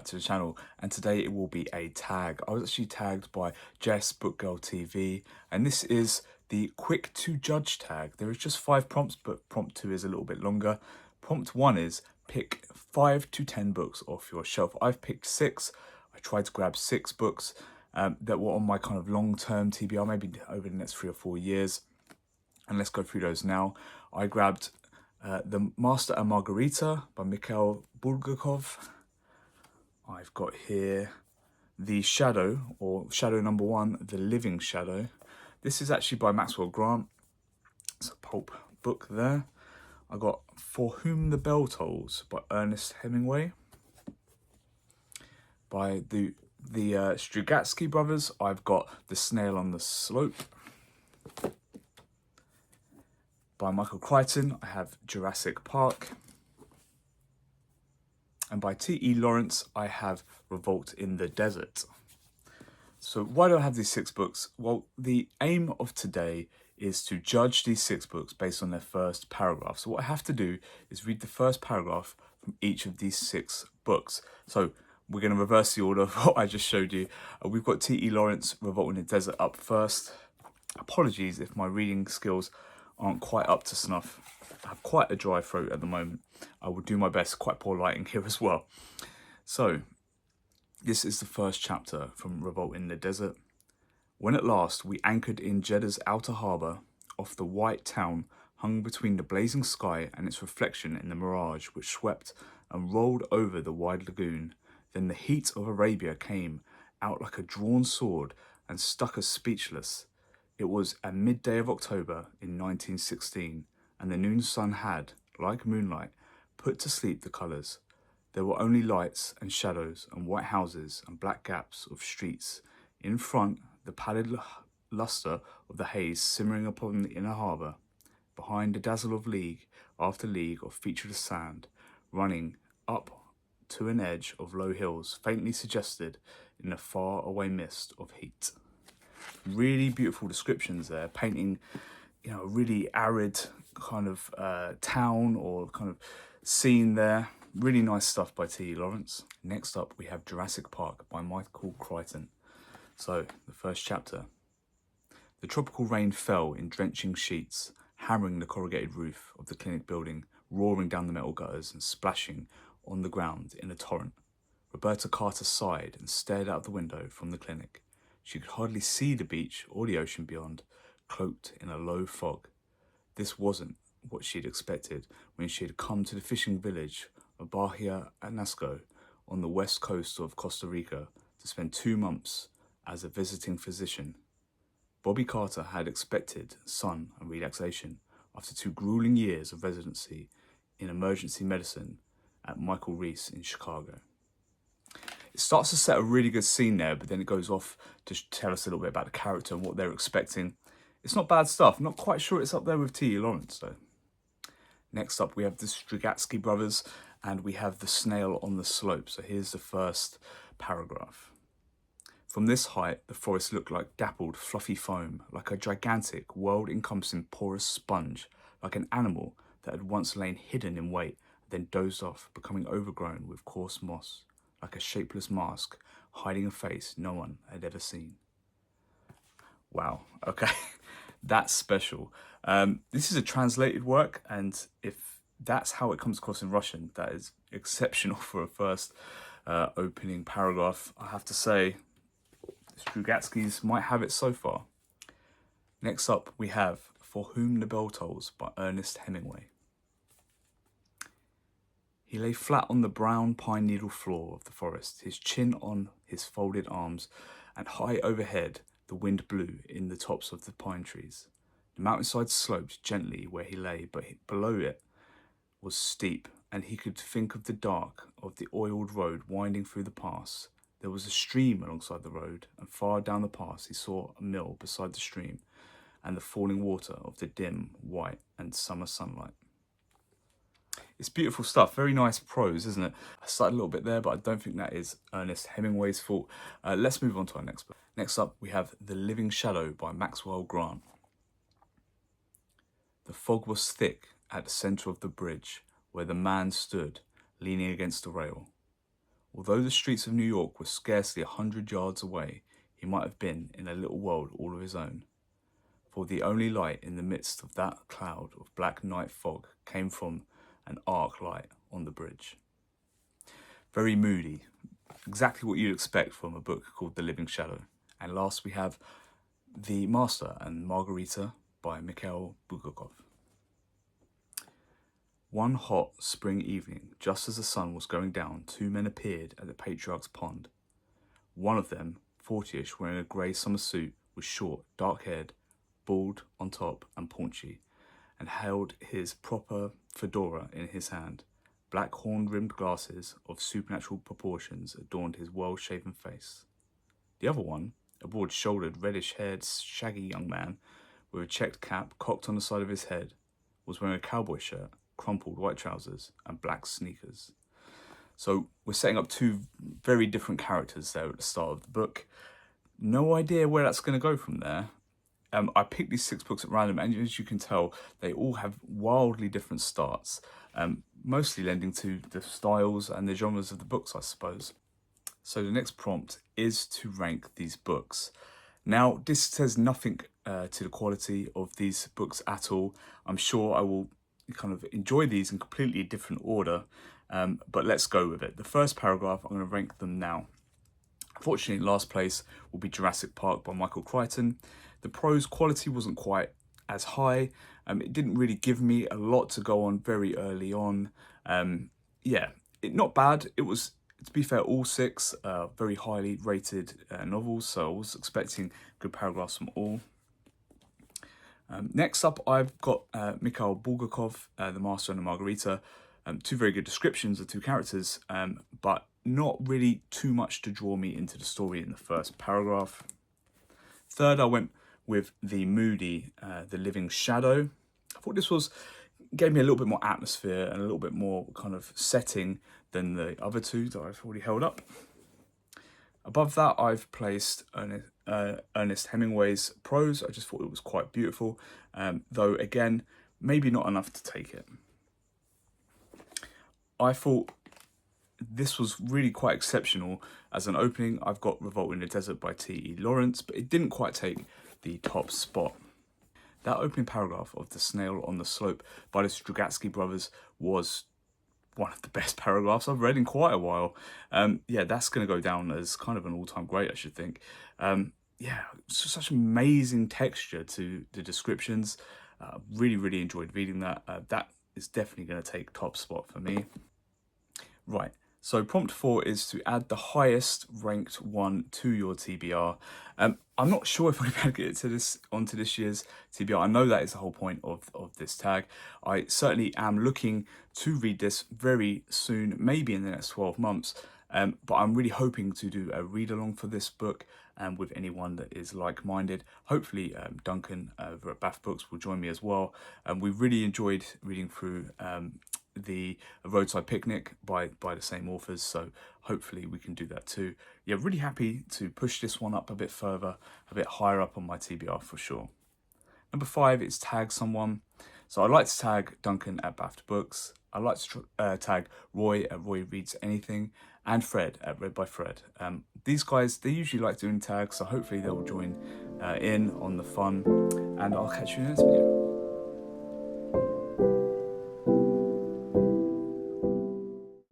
back to the channel, and today it will be a tag. I was actually tagged by Jess Bookgirl TV, and this is the quick to judge tag. There is just 5 prompts, but prompt 2 is a little bit longer. Prompt 1 is pick 5 to 10 books off your shelf. I've picked 6. I tried to grab 6 books that were on my kind of long-term TBR, maybe over the next 3 or 4 years. And let's go through those now. I grabbed The Master and Margarita by Mikhail Bulgakov. I've got here The Shadow, or Shadow number 1, The Living Shadow. This is actually by Maxwell Grant. It's a pulp book there. I got For Whom the Bell Tolls by Ernest Hemingway. By the Strugatsky brothers, I've got The Snail on the Slope. By Michael Crichton, I have Jurassic Park. And by T.E. Lawrence, I have Revolt in the Desert. So why do I have these 6 books? Well, the aim of today is to judge these 6 books based on their first paragraph. So what I have to do is read the first paragraph from each of these 6 books. So we're going to reverse the order of what I just showed you. We've got T.E. Lawrence, Revolt in the Desert up first. Apologies if my reading skills aren't quite up to snuff. I have quite a dry throat at the moment. I will do my best. Quite poor lighting here as well. So this is the first chapter from Revolt in the Desert. When at last we anchored in Jeddah's outer harbour, off the white town hung between the blazing sky and its reflection in the mirage which swept and rolled over the wide lagoon, then the heat of Arabia came out like a drawn sword and stuck us speechless. It was a midday of October in 1916, and the noon sun had, like moonlight, put to sleep the colours. There were only lights and shadows and white houses and black gaps of streets. In front, the pallid lustre of the haze simmering upon the inner harbour. Behind, the dazzle of league after league of featureless sand, running up to an edge of low hills, faintly suggested in the far-away mist of heat. Really beautiful descriptions there, painting, a really arid kind of town or kind of scene there. Really nice stuff by T.E. Lawrence. Next up, we have Jurassic Park by Michael Crichton. So, the first chapter. The tropical rain fell in drenching sheets, hammering the corrugated roof of the clinic building, roaring down the metal gutters and splashing on the ground in a torrent. Roberta Carter sighed and stared out the window from the clinic. She could hardly see the beach or the ocean beyond, cloaked in a low fog. This wasn't what she'd expected when she had come to the fishing village of Bahia Anasco on the west coast of Costa Rica to spend 2 months as a visiting physician. Bobby Carter had expected sun and relaxation after 2 grueling years of residency in emergency medicine at Michael Reese in Chicago. It starts to set a really good scene there, but then it goes off to tell us a little bit about the character and what they're expecting. It's not bad stuff. I'm not quite sure it's up there with T.E. Lawrence, though. Next up, we have the Strugatsky brothers, and we have The Snail on the Slope. So here's the first paragraph. From this height, the forest looked like dappled, fluffy foam, like a gigantic, world-encompassing porous sponge, like an animal that had once lain hidden in wait, then dozed off, becoming overgrown with coarse moss, like a shapeless mask, hiding a face no one had ever seen. Wow, okay, that's special. This is a translated work, and if that's how it comes across in Russian, that is exceptional for a first opening paragraph. I have to say, Strugatskys might have it so far. Next up, we have For Whom the Bell Tolls by Ernest Hemingway. He lay flat on the brown pine needle floor of the forest, his chin on his folded arms, and high overhead the wind blew in the tops of the pine trees. The mountainside sloped gently where he lay, but below it was steep, and he could think of the dark of the oiled road winding through the pass. There was a stream alongside the road, and far down the pass he saw a mill beside the stream, and the falling water of the dim, white, and summer sunlight. It's beautiful stuff, very nice prose, isn't it? I started a little bit there, but I don't think that is Ernest Hemingway's fault. Let's move on to our next book. Next up, we have The Living Shadow by Maxwell Grant. The fog was thick at the centre of the bridge, where the man stood, leaning against the rail. Although the streets of New York were scarcely 100 yards away, he might have been in a little world all of his own. For the only light in the midst of that cloud of black night fog came from an arc light on the bridge. Very moody, exactly what you'd expect from a book called The Living Shadow. And last we have The Master and Margarita by Mikhail Bulgakov. One hot spring evening, just as the sun was going down, two men appeared at the patriarch's pond. One of them, 40-ish, wearing a grey summer suit, was short, dark-haired, bald on top and paunchy, and held his proper fedora in his hand. Black horn-rimmed glasses of supernatural proportions adorned his well-shaven face. The other one, a broad-shouldered, reddish-haired, shaggy young man with a checked cap cocked on the side of his head, was wearing a cowboy shirt, crumpled white trousers, and black sneakers. So we're setting up two very different characters there at the start of the book. No idea where that's going to go from there. I picked these 6 books at random, and as you can tell, they all have wildly different starts, mostly lending to the styles and the genres of the books, I suppose. So the next prompt is to rank these books. Now, this says nothing to the quality of these books at all. I'm sure I will kind of enjoy these in completely different order, but let's go with it. The first paragraph, I'm going to rank them now. Fortunately, last place will be Jurassic Park by Michael Crichton. The prose quality wasn't quite as high. It didn't really give me a lot to go on very early on. Not bad. It was, to be fair, all 6 very highly rated novels, so I was expecting good paragraphs from all. Next up, I've got Mikhail Bulgakov, The Master and the Margarita. 2 very good descriptions of 2 characters, but not really too much to draw me into the story in the first paragraph. Third, I went with the moody The Living Shadow. I thought this gave me a little bit more atmosphere and a little bit more kind of setting than the other 2 that I've already held up. Above that, I've placed Ernest Hemingway's prose. I just thought it was quite beautiful, though again, maybe not enough to take it. I thought this was really quite exceptional as an opening. I've got Revolt in the Desert by T.E. Lawrence, but it didn't quite take the top spot. That opening paragraph of The Snail on the Slope by the Strugatsky brothers was one of the best paragraphs I've read in quite a while. That's going to go down as kind of an all-time great, I should think. Such amazing texture to the descriptions. Really, really enjoyed reading that. That is definitely going to take top spot for me. Right, so prompt 4 is to add the highest ranked one to your TBR. I'm not sure if I'm going to get it onto this year's TBR. I know that is the whole point of this tag. I certainly am looking to read this very soon, maybe in the next 12 months. But I'm really hoping to do a read-along for this book with anyone that is like-minded. Hopefully Duncan over at Bath Books will join me as well. We really enjoyed reading through the Roadside Picnic by the same authors, so hopefully we can do that too. Yeah, really happy to push this one up a bit further, a bit higher up on my TBR for sure. Number 5 is tag someone. So I'd like to tag Duncan at Bath Books. I'd like to tag Roy at Roy Reads Anything, and Fred at Read by Fred. These guys, they usually like doing tags, so hopefully they'll join in on the fun, and I'll catch you in the next video.